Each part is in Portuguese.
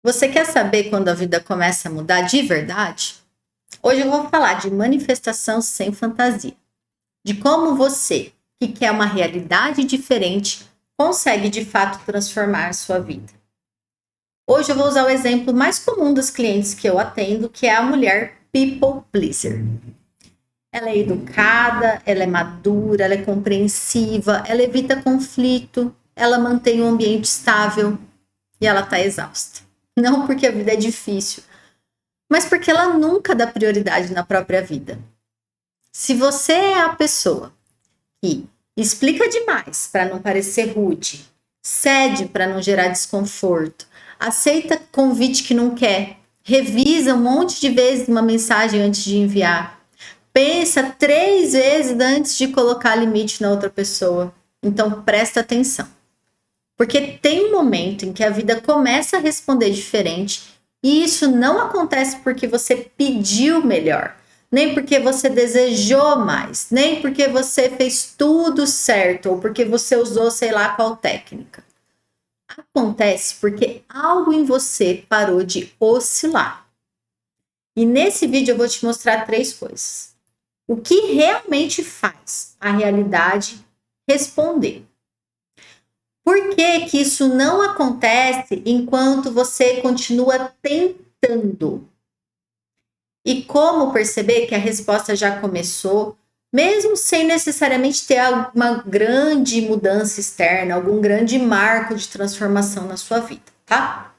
Você quer saber quando a vida começa a mudar de verdade? Hoje eu vou falar de manifestação sem fantasia, de como você, que quer uma realidade diferente, consegue de fato transformar a sua vida. Hoje eu vou usar o exemplo mais comum dos clientes que eu atendo, que é a mulher people pleaser. Ela é educada, ela é madura, ela é compreensiva, ela evita conflito, ela mantém um ambiente estável e ela está exausta. Não porque a vida é difícil, mas porque ela nunca dá prioridade na própria vida. Se você é a pessoa que explica demais para não parecer rude, cede para não gerar desconforto, aceita convite que não quer, revisa um monte de vezes uma mensagem antes de enviar, pensa 3 vezes antes de colocar limite na outra pessoa, então presta atenção. Porque tem um momento em que a vida começa a responder diferente e isso não acontece porque você pediu melhor, nem porque você desejou mais, nem porque você fez tudo certo ou porque você usou sei lá qual técnica. Acontece porque algo em você parou de oscilar. E nesse vídeo eu vou te mostrar 3 coisas. O que realmente faz a realidade responder. Por que que isso não acontece enquanto você continua tentando? E como perceber que a resposta já começou, mesmo sem necessariamente ter uma grande mudança externa, algum grande marco de transformação na sua vida, tá?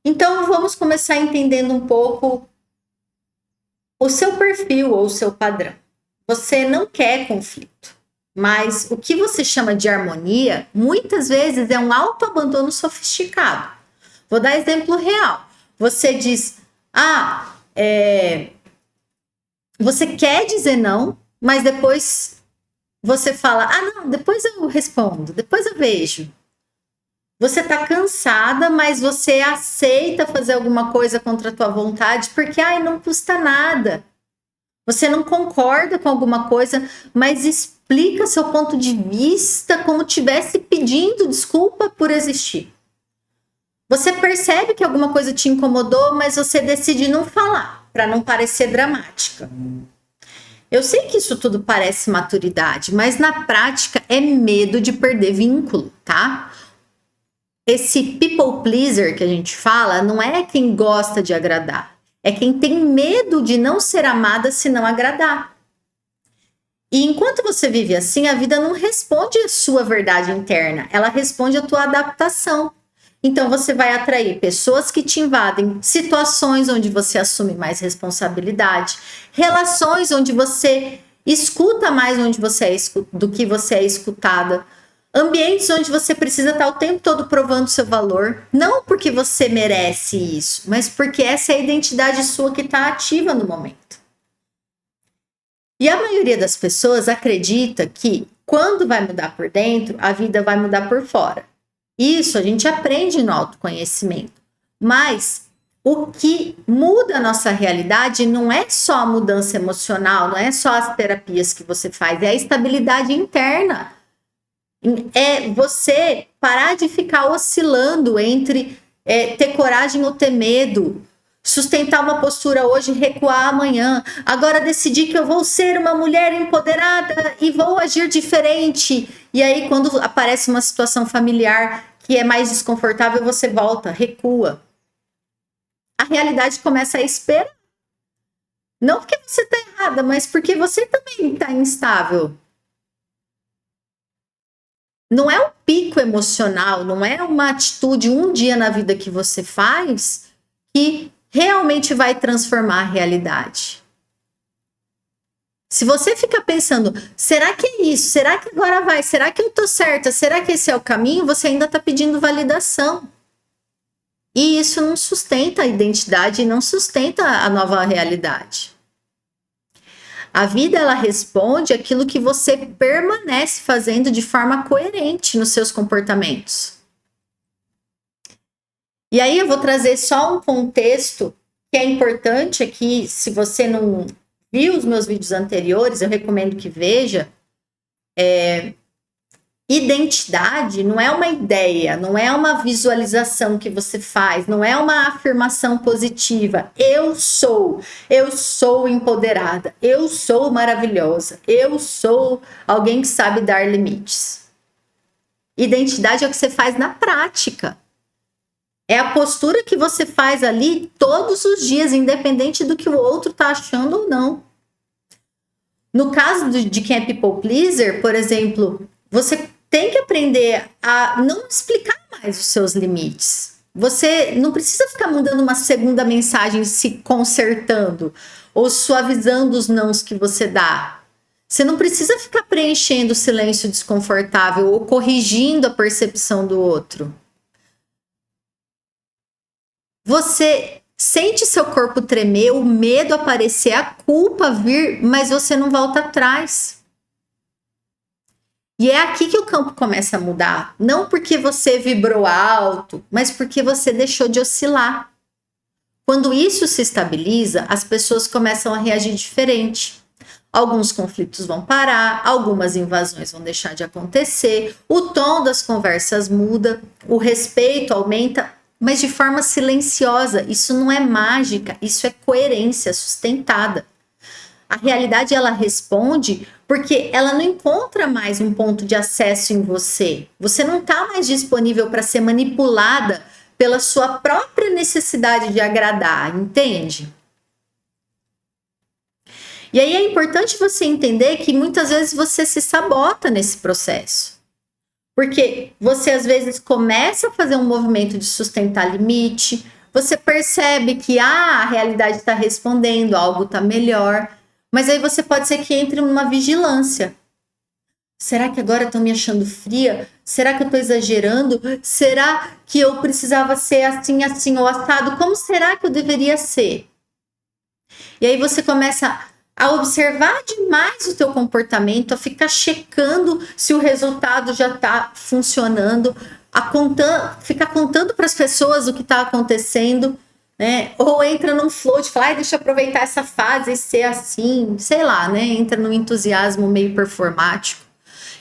Então vamos começar entendendo um pouco o seu perfil ou o seu padrão. Você não quer conflito. Mas o que você chama de harmonia, muitas vezes é um autoabandono sofisticado. Vou dar exemplo real. Você diz, você quer dizer não, mas depois você fala, não, depois eu respondo, depois eu vejo. Você tá cansada, mas você aceita fazer alguma coisa contra a tua vontade, porque, não custa nada. Você não concorda com alguma coisa, mas explica seu ponto de vista como tivesse pedindo desculpa por existir. Você percebe que alguma coisa te incomodou, mas você decide não falar, para não parecer dramática. Eu sei que isso tudo parece maturidade, mas na prática é medo de perder vínculo, tá? Esse people pleaser que a gente fala não é quem gosta de agradar. É quem tem medo de não ser amada se não agradar. E enquanto você vive assim, a vida não responde a sua verdade interna, ela responde a tua adaptação. Então você vai atrair pessoas que te invadem, situações onde você assume mais responsabilidade, relações onde você escuta mais do que você é escutada, ambientes onde você precisa estar o tempo todo provando seu valor, não porque você merece isso, mas porque essa é a identidade sua que está ativa no momento. E a maioria das pessoas acredita que quando vai mudar por dentro, a vida vai mudar por fora. Isso a gente aprende no autoconhecimento. Mas o que muda a nossa realidade não é só a mudança emocional, não é só as terapias que você faz, é a estabilidade interna. É você parar de ficar oscilando entre ter coragem ou ter medo, sustentar uma postura hoje e recuar amanhã, agora decidir que eu vou ser uma mulher empoderada e vou agir diferente, e aí quando aparece uma situação familiar que é mais desconfortável, você volta, recua. A realidade começa a esperar. Não porque você está errada, mas porque você também está instável. Não é um pico emocional, não é uma atitude um dia na vida que você faz que realmente vai transformar a realidade. Se você fica pensando, será que é isso? Será que agora vai? Será que eu tô certa? Será que esse é o caminho? Você ainda tá pedindo validação. E isso não sustenta a identidade e não sustenta a nova realidade. A vida, ela responde aquilo que você permanece fazendo de forma coerente nos seus comportamentos. E aí eu vou trazer só um contexto que é importante aqui. Se você não viu os meus vídeos anteriores, eu recomendo que veja. Identidade não é uma ideia, não é uma visualização que você faz, não é uma afirmação positiva. Eu sou empoderada, eu sou maravilhosa, eu sou alguém que sabe dar limites. Identidade é o que você faz na prática. É a postura que você faz ali todos os dias, independente do que o outro tá achando ou não. No caso de quem é people pleaser, por exemplo, você tem que aprender a não explicar mais os seus limites. Você não precisa ficar mandando uma segunda mensagem se consertando ou suavizando os nãos que você dá. Você não precisa ficar preenchendo o silêncio desconfortável ou corrigindo a percepção do outro. Você sente seu corpo tremer, o medo aparecer, a culpa vir, mas você não volta atrás. E é aqui que o campo começa a mudar. Não porque você vibrou alto, mas porque você deixou de oscilar. Quando isso se estabiliza, as pessoas começam a reagir diferente. Alguns conflitos vão parar, algumas invasões vão deixar de acontecer, o tom das conversas muda, o respeito aumenta, mas de forma silenciosa. Isso não é mágica, isso é coerência sustentada. A realidade, ela responde porque ela não encontra mais um ponto de acesso em você. Você não está mais disponível para ser manipulada pela sua própria necessidade de agradar, entende? E aí é importante você entender que muitas vezes você se sabota nesse processo. Porque você às vezes começa a fazer um movimento de sustentar limite, você percebe que a realidade está respondendo, algo está melhor, mas aí você pode ser que entre numa vigilância. Será que agora estão me achando fria? Será que eu estou exagerando? Será que eu precisava ser assim, assim ou assado? Como será que eu deveria ser? E aí você começa a observar demais o teu comportamento, a ficar checando se o resultado já está funcionando, ficar contando para as pessoas o que está acontecendo, né? Ou entra num flow de falar, deixa eu aproveitar essa fase e ser assim, sei lá, né? Entra num entusiasmo meio performático.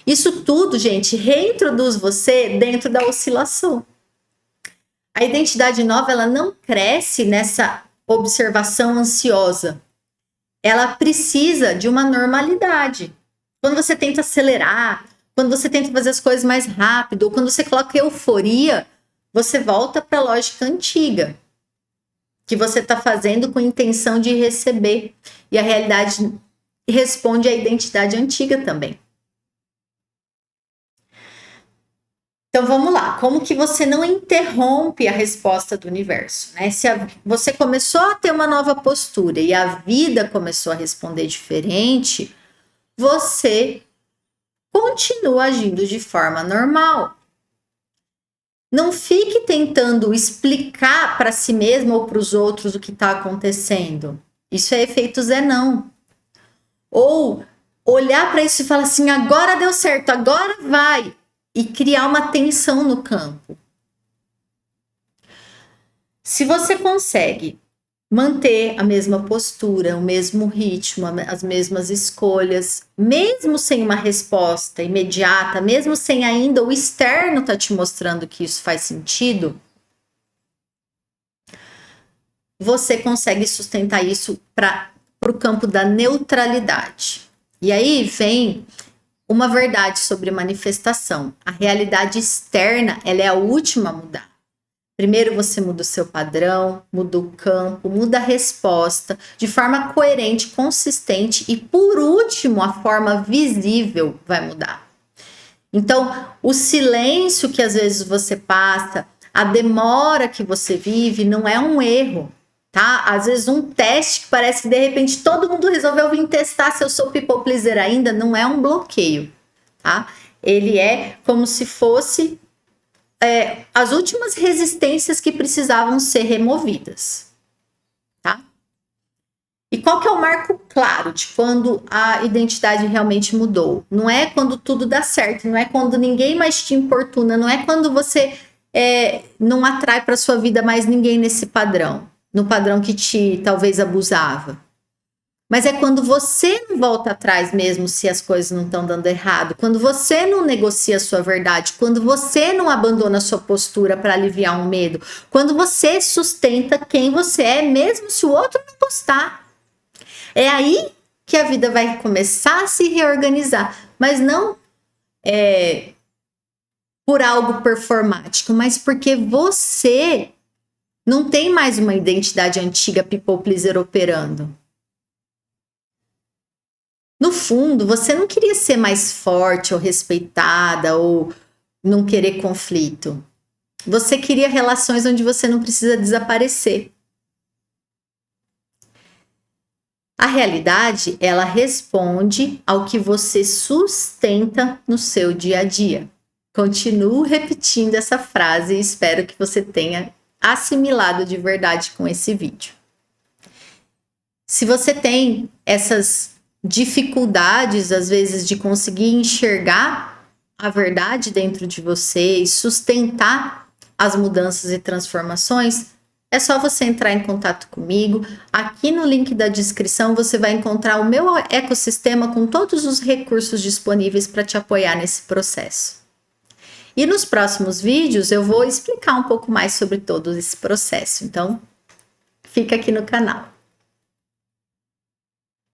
Isso tudo, gente, reintroduz você dentro da oscilação. A identidade nova, ela não cresce nessa observação ansiosa. Ela precisa de uma normalidade. Quando você tenta acelerar, quando você tenta fazer as coisas mais rápido, ou quando você coloca euforia, você volta para a lógica antiga, que você está fazendo com intenção de receber. E a realidade responde à identidade antiga também. Então vamos lá, como que você não interrompe a resposta do universo, né? Se você começou a ter uma nova postura e a vida começou a responder diferente, você continua agindo de forma normal. Não fique tentando explicar para si mesmo ou para os outros o que está acontecendo. Isso é efeito Zenão. Ou olhar para isso e falar assim, agora deu certo, agora vai. E criar uma tensão no campo. Se você consegue manter a mesma postura, o mesmo ritmo, as mesmas escolhas, mesmo sem uma resposta imediata, mesmo sem ainda o externo tá te mostrando que isso faz sentido, você consegue sustentar isso para o campo da neutralidade. E aí vem uma verdade sobre manifestação. A realidade externa, ela é a última a mudar. Primeiro você muda o seu padrão, muda o campo, muda a resposta de forma coerente, consistente e, por último, a forma visível vai mudar. Então, o silêncio que às vezes você passa, a demora que você vive, não é um erro, tá? Às vezes um teste que parece que de repente todo mundo resolveu vir testar se eu sou people pleaser ainda, não é um bloqueio, tá? Ele é como se fosse as últimas resistências que precisavam ser removidas, tá? E qual que é o marco claro de quando a identidade realmente mudou? Não é quando tudo dá certo, não é quando ninguém mais te importuna, não é quando você não atrai para sua vida mais ninguém nesse padrão, no padrão que te talvez abusava. Mas é quando você não volta atrás mesmo se as coisas não estão dando errado, quando você não negocia a sua verdade, quando você não abandona a sua postura para aliviar um medo, quando você sustenta quem você é, mesmo se o outro não gostar. É aí que a vida vai começar a se reorganizar, mas não por algo performático, mas porque você não tem mais uma identidade antiga people pleaser operando. No fundo, você não queria ser mais forte ou respeitada ou não querer conflito. Você queria relações onde você não precisa desaparecer. A realidade, ela responde ao que você sustenta no seu dia a dia. Continuo repetindo essa frase e espero que você tenha assimilado de verdade com esse vídeo. Se você tem essas dificuldades, às vezes, de conseguir enxergar a verdade dentro de você e sustentar as mudanças e transformações, é só você entrar em contato comigo. Aqui no link da descrição você vai encontrar o meu ecossistema com todos os recursos disponíveis para te apoiar nesse processo. E nos próximos vídeos eu vou explicar um pouco mais sobre todo esse processo, então fica aqui no canal.